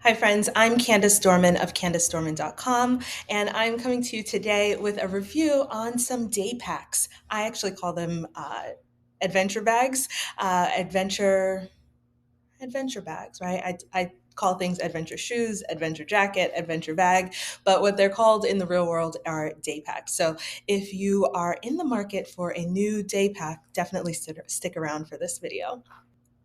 Hi, friends. I'm Candace Dorman of CandaceDorman.com, and I'm coming to you today with a review on some day packs. I actually call them adventure bags, adventure bags, right? I call things adventure shoes, adventure jacket, adventure bag, but what they're called in the real world are day packs. So if you are in the market for a new day pack, definitely stick around for this video.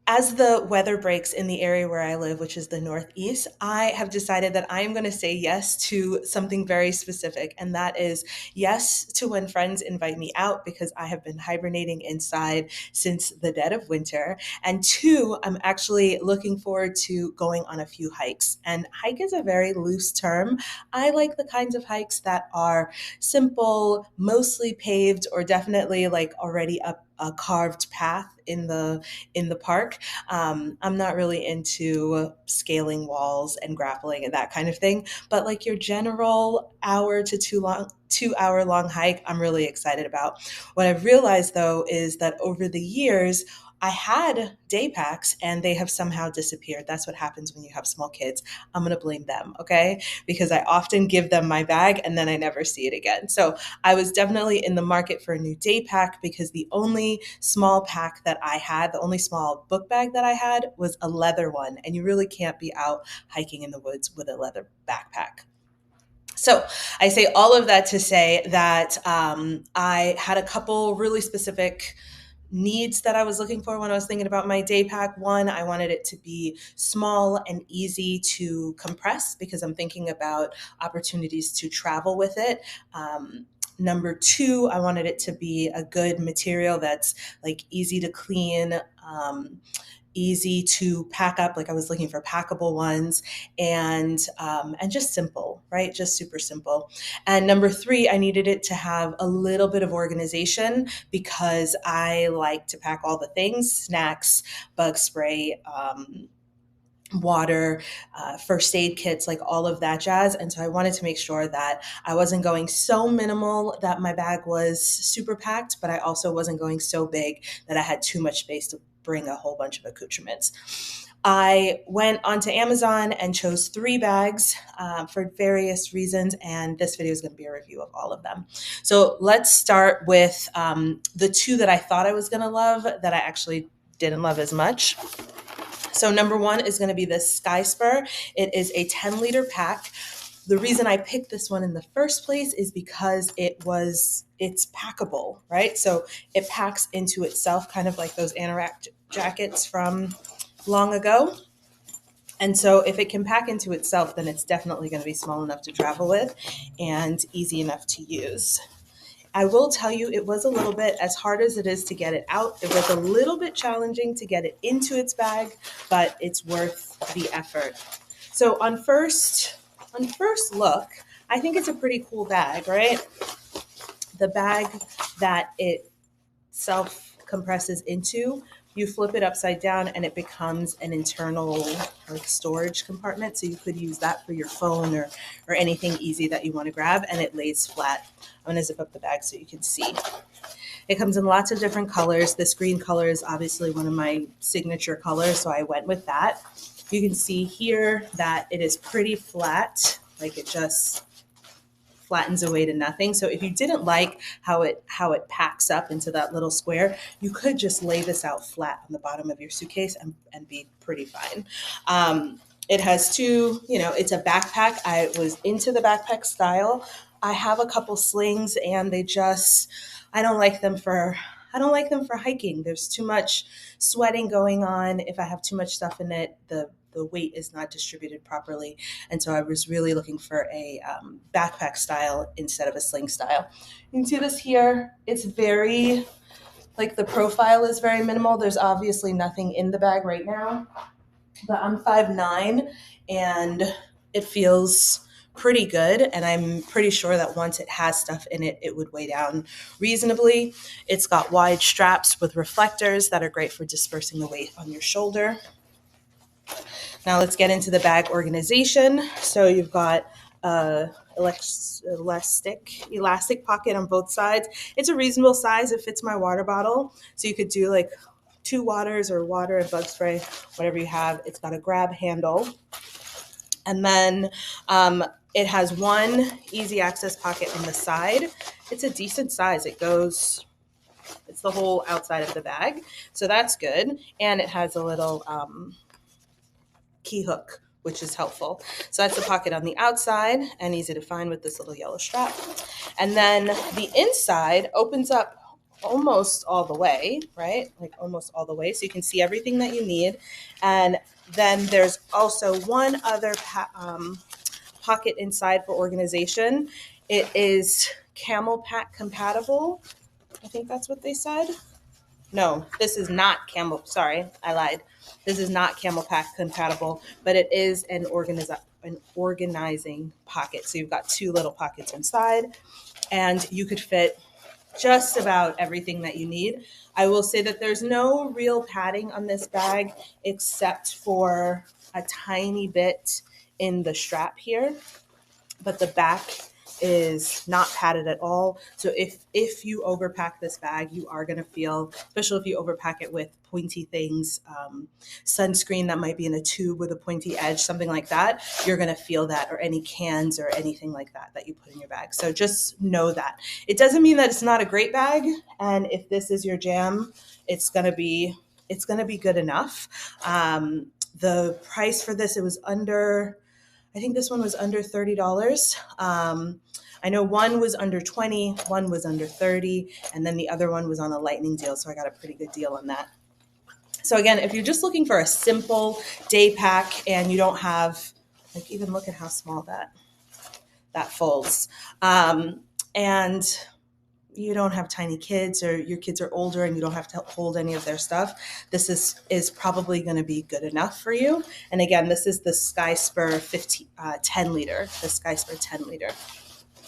As the weather breaks in the area where I live, which is the Northeast, I have decided that I am going to say yes to something very specific. And that is yes to when friends invite me out because I have been hibernating inside since the dead of winter. And two, I'm actually looking forward to going on a few hikes. And hike is a very loose term. I like the kinds of hikes that are simple, mostly paved, or definitely like already a carved path in the park. I'm not really into scaling walls and grappling and that kind of thing, but like your general hour to 2 hour long hike, I'm really excited about. What I've realized though is that over the years, I had day packs and they have somehow disappeared. That's what happens when you have small kids. I'm going to blame them, okay? Because I often give them my bag and then I never see it again. So I was definitely in the market for a new day pack because the only small pack that I had, the only small book bag that I had was a leather one. And you really can't be out hiking in the woods with a leather backpack. So I say all of that to say that I had a couple really specific needs that I was looking for when I was thinking about my day pack. One, I wanted it to be small and easy to compress because I'm thinking about opportunities to travel with it. Number two, I wanted it to be a good material that's like easy to clean, easy to pack up. Like I was looking for packable ones, and just simple, right? Just super simple. And number three, I needed it to have a little bit of organization because I like to pack all the things: snacks, bug spray. Water, first aid kits, like all of that jazz. And so I wanted to make sure that I wasn't going so minimal that my bag was super packed, but I also wasn't going so big that I had too much space to bring a whole bunch of accoutrements. I went onto Amazon and chose three bags for various reasons, and this video is going to be a review of all of them. So let's start with the two that I thought I was going to love that I actually didn't love as much. So number one is going to be this Skysper. It is a 10-liter pack. The reason I picked this one in the first place is because it's packable, right? So it packs into itself, kind of like those anorak jackets from long ago. And so if it can pack into itself, then it's definitely going to be small enough to travel with and easy enough to use. I will tell you, it was a little bit, as hard as it is to get it out, it was a little bit challenging to get it into its bag, but it's worth the effort. So on first look, I think it's a pretty cool bag, right? The bag that it self compresses into, you flip it upside down and it becomes an internal like storage compartment. So you could use that for your phone or anything easy that you want to grab, and it lays flat. I'm going to zip up the bag so you can see. It comes in lots of different colors. This green color is obviously one of my signature colors, so I went with that. You can see here that it is pretty flat, like it just flattens away to nothing. So if you didn't like how it packs up into that little square, you could just lay this out flat on the bottom of your suitcase and be pretty fine. It has two, it's a backpack. I was into the backpack style. I have a couple slings and I don't like them for hiking. There's too much sweating going on. If I have too much stuff in it, the weight is not distributed properly. And so I was really looking for a backpack style instead of a sling style. You can see this here. It's very, like the profile is very minimal. There's obviously nothing in the bag right now, but I'm 5'9", and it feels pretty good. And I'm pretty sure that once it has stuff in it, it would weigh down reasonably. It's got wide straps with reflectors that are great for dispersing the weight on your shoulder. Now let's get into the bag organization. So you've got elastic pocket on both sides. It's a reasonable size. It fits my water bottle. So you could do like 2 waters or water and bug spray, whatever you have. It's got a grab handle. And then it has one easy access pocket in the side. It's a decent size. It's the whole outside of the bag. So that's good. And it has a little key hook, which is helpful. So that's the pocket on the outside and easy to find with this little yellow strap. And then the inside opens up almost all the way, right? Like almost all the way. So you can see everything that you need. And then there's also one other pocket inside for organization. It is camel pack compatible. I think that's what they said. No, this is not camel. Sorry, I lied. This is not camel pack compatible, but it is an organizing pocket. So you've got two little pockets inside, and you could fit just about everything that you need. I will say that there's no real padding on this bag except for a tiny bit in the strap here, but the back is not padded at all. So if you overpack this bag, you are going to feel, especially if you overpack it with pointy things, sunscreen that might be in a tube with a pointy edge, something like that, you're going to feel that, or any cans or anything like that that you put in your bag. So just know that. It doesn't mean that it's not a great bag, and if this is your jam, it's going to be good enough. The price for this, it was under, I think this one was under $30. I know one was under 20, one was under 30, and then the other one was on a lightning deal, so I got a pretty good deal on that. So again, if you're just looking for a simple day pack and you don't have, like, even look at how small that folds, and you don't have tiny kids, or your kids are older and you don't have to hold any of their stuff, this is probably going to be good enough for you. And again, this is the Skysper 10 liter, the Skysper 10 liter.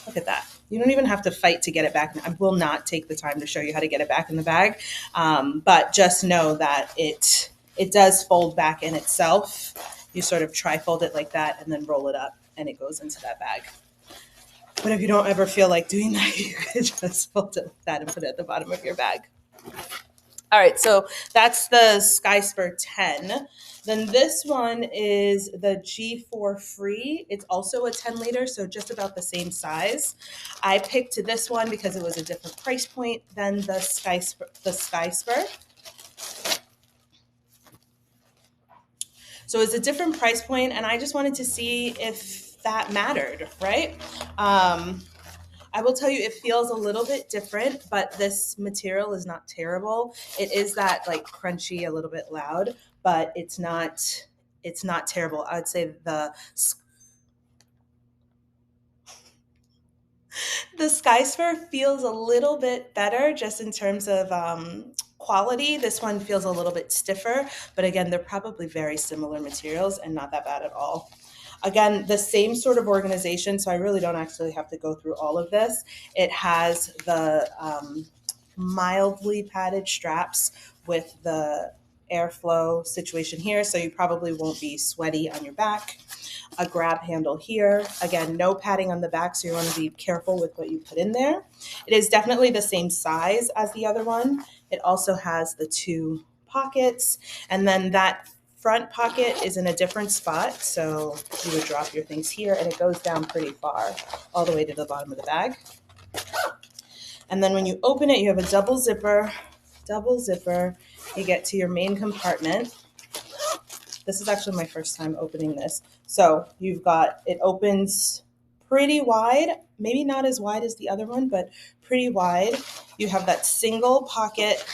Look at that. You don't even have to fight to get it back. I will not take the time to show you how to get it back in the bag, but just know that it does fold back in itself. You sort of tri-fold it like that and then roll it up and it goes into that bag. But if you don't ever feel like doing that, you could just fold it like that and put it at the bottom of your bag. All right, so that's the Skysper 10. Then this one is the G4Free. It's also a 10 liter, so just about the same size. I picked this one because it was a different price point than the Skysper. So it's a different price point, and I just wanted to see if that mattered, right? I will tell you, it feels a little bit different, but this material is not terrible. It is that like crunchy, a little bit loud, but it's not terrible. I would say the Skysper feels a little bit better just in terms of quality. This one feels a little bit stiffer, but again, they're probably very similar materials and not that bad at all. Again, the same sort of organization, so I really don't actually have to go through all of this. It has the mildly padded straps with the airflow situation here, so you probably won't be sweaty on your back. A grab handle here. Again, no padding on the back, so you want to be careful with what you put in there. It is definitely the same size as the other one. It also has the two pockets, and then that front pocket is in a different spot, so you would drop your things here, and it goes down pretty far, all the way to the bottom of the bag. And then when you open it, you have a double zipper. You get to your main compartment. This is actually my first time opening this. So it opens pretty wide, maybe not as wide as the other one, but pretty wide. You have that single pocket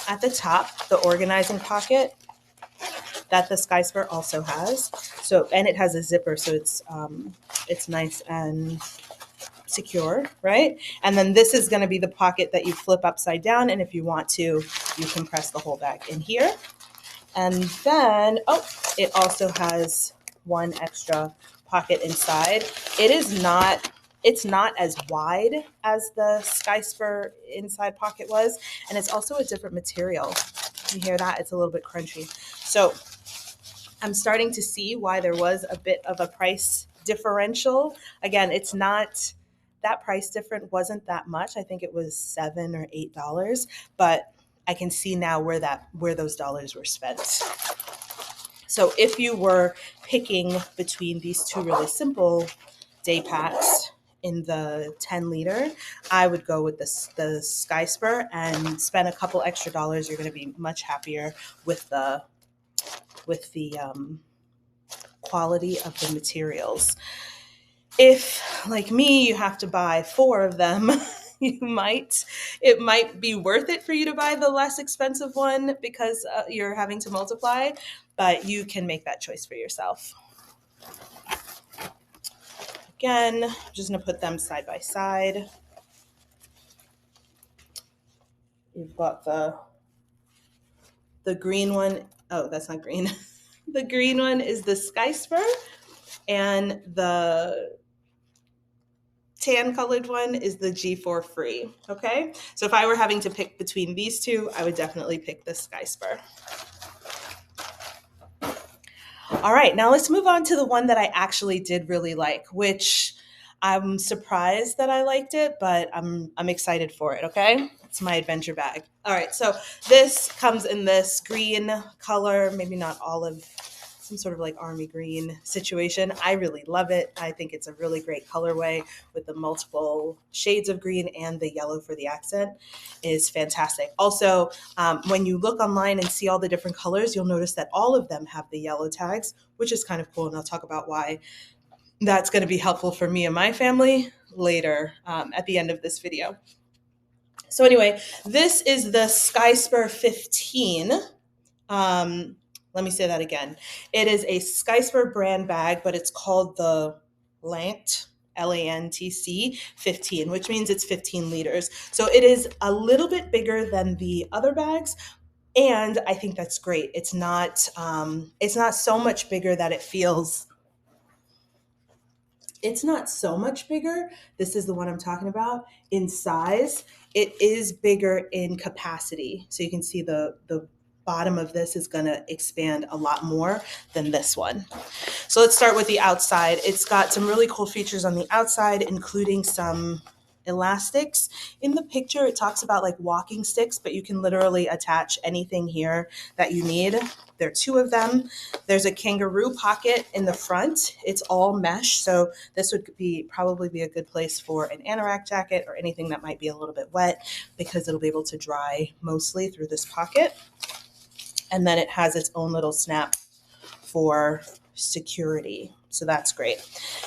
at the top, the organizing pocket, that the Skysper also has. So, and it has a zipper, so it's nice and secure, right? And then this is going to be the pocket that you flip upside down, and if you want to, you can press the whole bag in here. And then, it also has one extra pocket inside. It's not as wide as the Skysper inside pocket was, and it's also a different material. You hear that? It's a little bit crunchy. So I'm starting to see why there was a bit of a price differential. Again, it's not, that price difference wasn't that much. I think it was $7 or $8, but I can see now where those dollars were spent. So if you were picking between these two really simple day packs in the 10 liter, I would go with the Skysper and spend a couple extra dollars. You're going to be much happier with the quality of the materials. If, like me, you have to buy 4 of them, it might be worth it for you to buy the less expensive one because you're having to multiply, but you can make that choice for yourself. Again, I'm just going to put them side by side. You've got the green one. Oh, that's not green. The green one is the Skysper, and the tan colored one is the G4Free. Okay, so if I were having to pick between these two, I would definitely pick the Skysper. All right, now let's move on to the one that I actually did really like, which I'm surprised that I liked it, but I'm excited for it, okay? It's my adventure bag. All right, so this comes in this green color, maybe not olive, some sort of like army green situation. I really love it. I think it's a really great colorway with the multiple shades of green, and the yellow for the accent is fantastic. Also, when you look online and see all the different colors, you'll notice that all of them have the yellow tags, which is kind of cool, and I'll talk about why that's going to be helpful for me and my family later at the end of this video. So anyway, this is the Skysper 15. Let me say that again. It is a Skysper brand bag, but it's called the Lantc, Lantc 15, which means it's 15 liters. So it is a little bit bigger than the other bags, and I think that's great. It's not so much bigger that it feels. It's not so much bigger. This is the one I'm talking about in size. It is bigger in capacity. So you can see the bottom of this is going to expand a lot more than this one. So let's start with the outside. It's got some really cool features on the outside, including some elastics. In the picture, it talks about like walking sticks, but you can literally attach anything here that you need. There are 2 of them. There's a kangaroo pocket in the front. It's all mesh, so this would probably be a good place for an anorak jacket or anything that might be a little bit wet, because it'll be able to dry mostly through this pocket. And then it has its own little snap for security. So that's great.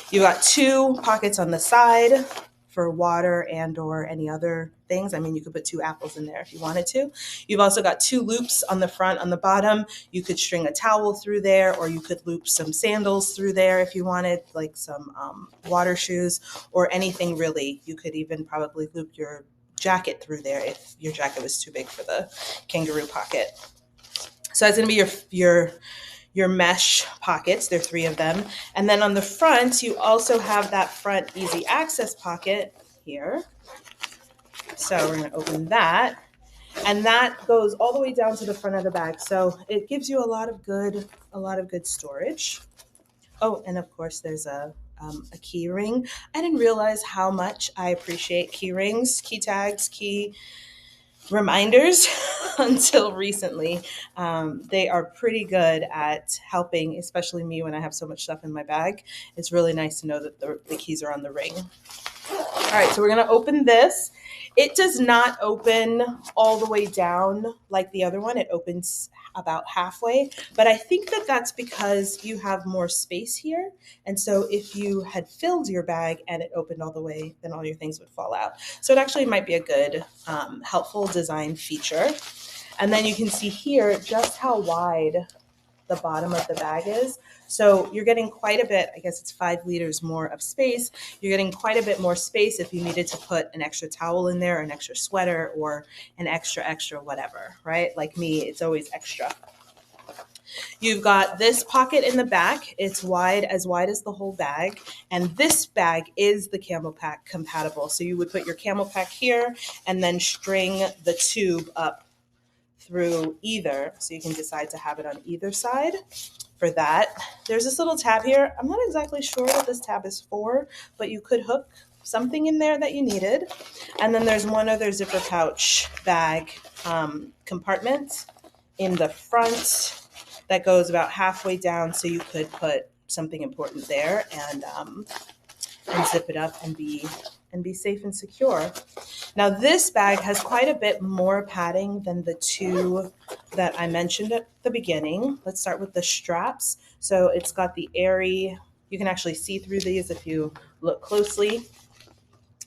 You got 2 pockets on the side for water and or any other things. I mean, you could put 2 apples in there if you wanted to. You've also got 2 loops on the front, on the bottom. You could string a towel through there, or you could loop some sandals through there if you wanted, like some water shoes or anything really. You could even probably loop your jacket through there if your jacket was too big for the kangaroo pocket. So that's going to be your mesh pockets. There are 3 of them. And then on the front, you also have that front easy access pocket here. So we're going to open that. And that goes all the way down to the front of the bag. So it gives you a lot of good storage. Oh, and of course there's a key ring. I didn't realize how much I appreciate key rings, key tags, key reminders until recently. They are pretty good at helping, especially me when I have so much stuff in my bag. It's really nice to know that the keys are on the ring. All right, so we're going to open this. It does not open all the way down like the other one. It opens about halfway, but I think that that's because you have more space here. And so if you had filled your bag and it opened all the way, then all your things would fall out. So it actually might be a good, helpful design feature. And then you can see here just how wide the bottom of the bag is. So you're getting quite a bit, I guess it's 5 liters more of space. You're getting quite a bit more space if you needed to put an extra towel in there, or an extra sweater, or an extra whatever, right? Like me, it's always extra. You've got this pocket in the back. It's wide as the whole bag. And this bag is the CamelPak compatible. So you would put your CamelPak here and then string the tube up through either. So you can decide to have it on either side. For that, there's this little tab here. I'm not exactly sure what this tab is for, but you could hook something in there that you needed. And then there's one other zipper pouch bag compartment in the front. that goes about halfway down, so you could put something important there and zip it up and be safe and secure. Now this bag has quite a bit more padding than the two that I mentioned at the beginning. Let's start with the straps. So it's got the airy, you can actually see through these if you look closely.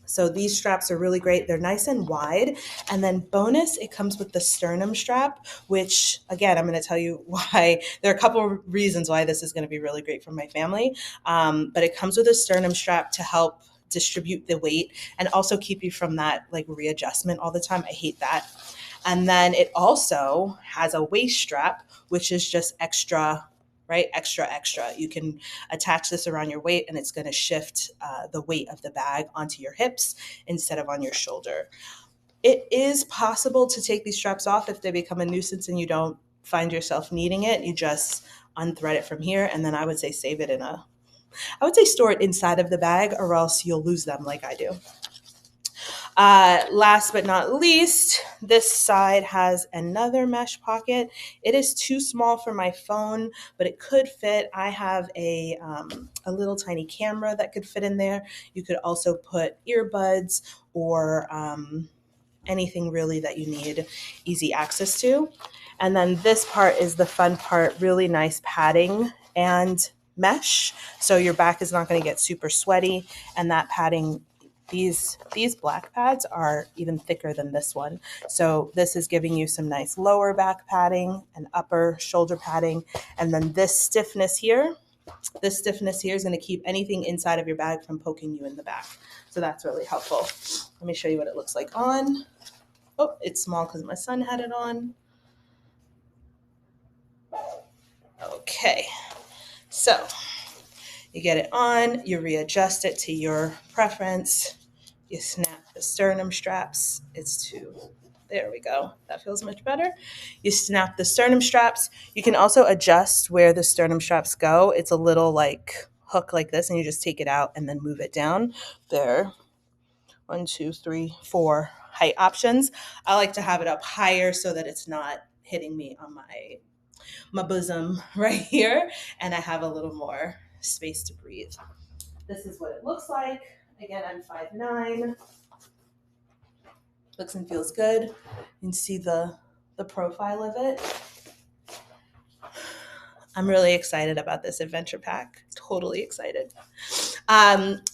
So these straps are really great. They're nice and wide. And then bonus, it comes with the sternum strap, which again, I'm going to tell you why. There are a couple of reasons why this is going to be really great for my family. But it comes with a sternum strap to help distribute the weight and also keep you from that like readjustment all the time. I hate that. And then it also has a waist strap, which is just extra, right? Extra. You can attach this around your waist and it's going to shift the weight of the bag onto your hips instead of on your shoulder. It is possible to take these straps off if they become a nuisance and you don't find yourself needing it. You just unthread it from here, and then I would say save it I would say store it inside of the bag, or else you'll lose them like I do. Last but not least, this side has another mesh pocket. It is too small for my phone, but it could fit. I have a little tiny camera that could fit in there. You could also put earbuds or anything really that you need easy access to. And then this part is the fun part, really nice padding and mesh. So your back is not going to get super sweaty, and that padding, these black pads are even thicker than this one. So this is giving you some nice lower back padding and upper shoulder padding. And then this stiffness here is going to keep anything inside of your bag from poking you in the back. So that's really helpful. Let me show you what it looks like on. Oh, it's small because my son had it on. Okay, so you get it on, you readjust it to your preference, you snap the sternum straps. There we go. That feels much better. You snap the sternum straps. You can also adjust where the sternum straps go. It's a little like hook like this, and you just take it out and then move it down. There, 1, 2, 3, 4 height options. I like to have it up higher so that it's not hitting me on my bosom right here, and I have a little more space to breathe. This is what it looks like. Again, I'm 5'9". Looks and feels good. You can see the profile of it. I'm really excited about this adventure pack. Totally excited.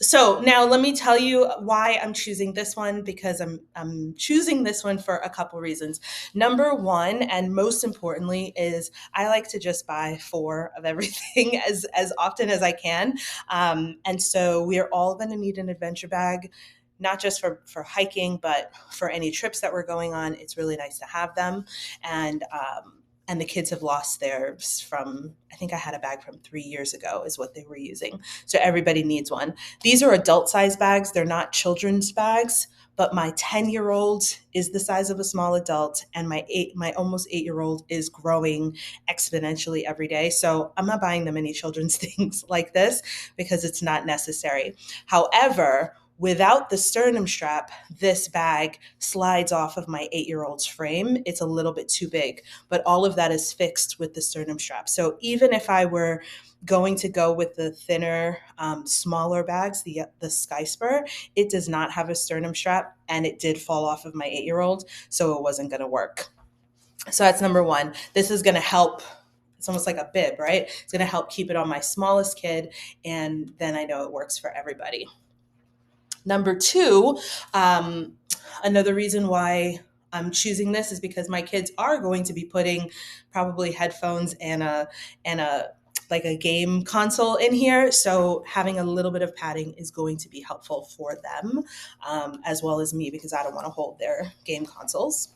So now let me tell you why I'm choosing this one, because I'm choosing this one for a couple reasons. Number one, and most importantly, is I like to just buy 4 of everything as often as I can. And so we are all going to need an adventure bag, not just for hiking, but for any trips that we're going on. It's really nice to have them. And the kids have lost theirs from, I think I had a bag from 3 years ago is what they were using. So everybody needs one. These are adult size bags. They're not children's bags, but my 10-year-old is the size of a small adult, and my almost 8-year-old is growing exponentially every day. So I'm not buying them any children's things like this because it's not necessary. However, without the sternum strap, this bag slides off of my 8-year-old's frame. It's a little bit too big, but all of that is fixed with the sternum strap. So even if I were going to go with the thinner, smaller bags, the Skysper, it does not have a sternum strap, and it did fall off of my 8-year-old, so it wasn't going to work. So that's number one. This is going to help. It's almost like a bib, right? It's going to help keep it on my smallest kid, and then I know it works for everybody. Number two, another reason why I'm choosing this is because my kids are going to be putting probably headphones and a like a game console in here. So having a little bit of padding is going to be helpful for them, as well as me, because I don't want to hold their game consoles.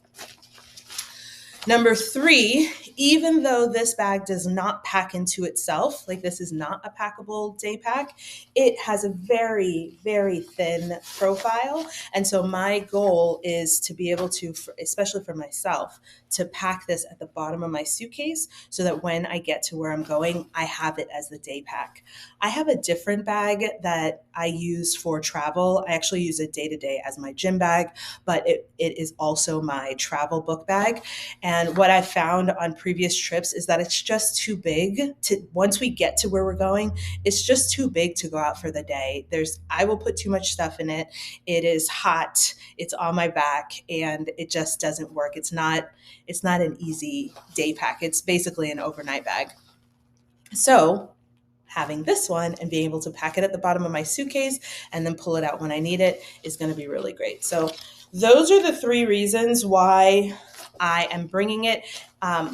Number three, even though this bag does not pack into itself, like this is not a packable day pack, it has a very, very thin profile. And so my goal is to be able to, especially for myself, to pack this at the bottom of my suitcase so that when I get to where I'm going, I have it as the day pack. I have a different bag that I use for travel. I actually use it day to day as my gym bag, but it is also my travel book bag. And what I found on previous trips is that it's just too big to, once we get to where we're going, it's just too big to go out for the day. I will put too much stuff in it. It is hot, it's on my back, and it just doesn't work. It's not an easy day pack. It's basically an overnight bag. So having this one and being able to pack it at the bottom of my suitcase and then pull it out when I need it is going to be really great. So those are the three reasons why I am bringing it,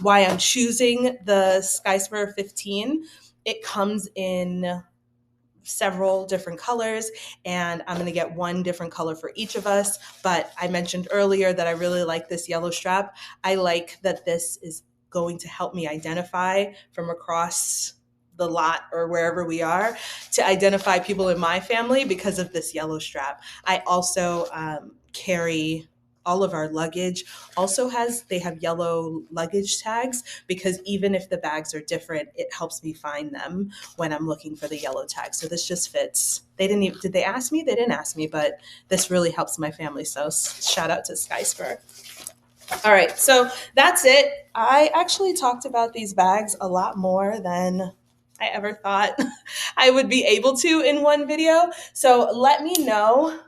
why I'm choosing the Skysper 15. It comes in several different colors, and I'm going to get one different color for each of us. But I mentioned earlier that I really like this yellow strap. I like that this is going to help me identify from across the lot or wherever we are, to identify people in my family because of this yellow strap. I also carry all of our luggage also they have yellow luggage tags, because even if the bags are different, it helps me find them when I'm looking for the yellow tag. So this just fits. Did they ask me? They didn't ask me, but this really helps my family. So shout out to Skysper. All right, so that's it. I actually talked about these bags a lot more than I ever thought I would be able to in one video. So let me know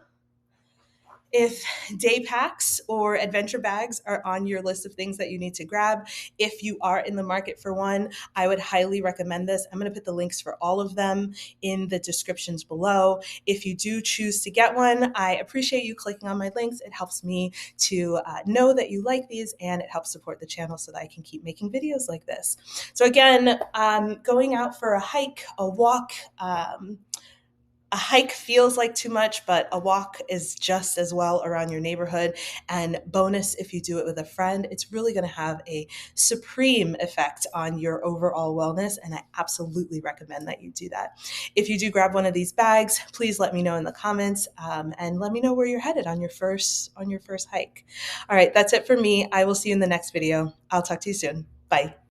if day packs or adventure bags are on your list of things that you need to grab. If you are in the market for one, I would highly recommend this. I'm going to put the links for all of them in the descriptions below. If you do choose to get one, I appreciate you clicking on my links. It helps me to know that you like these, and it helps support the channel so that I can keep making videos like this. So again, going out for a hike, a walk, a hike feels like too much, but a walk is just as well around your neighborhood. And bonus, if you do it with a friend, it's really going to have a supreme effect on your overall wellness. And I absolutely recommend that you do that. If you do grab one of these bags, please let me know in the comments, and let me know where you're headed on your first hike. All right, that's it for me. I will see you in the next video. I'll talk to you soon. Bye.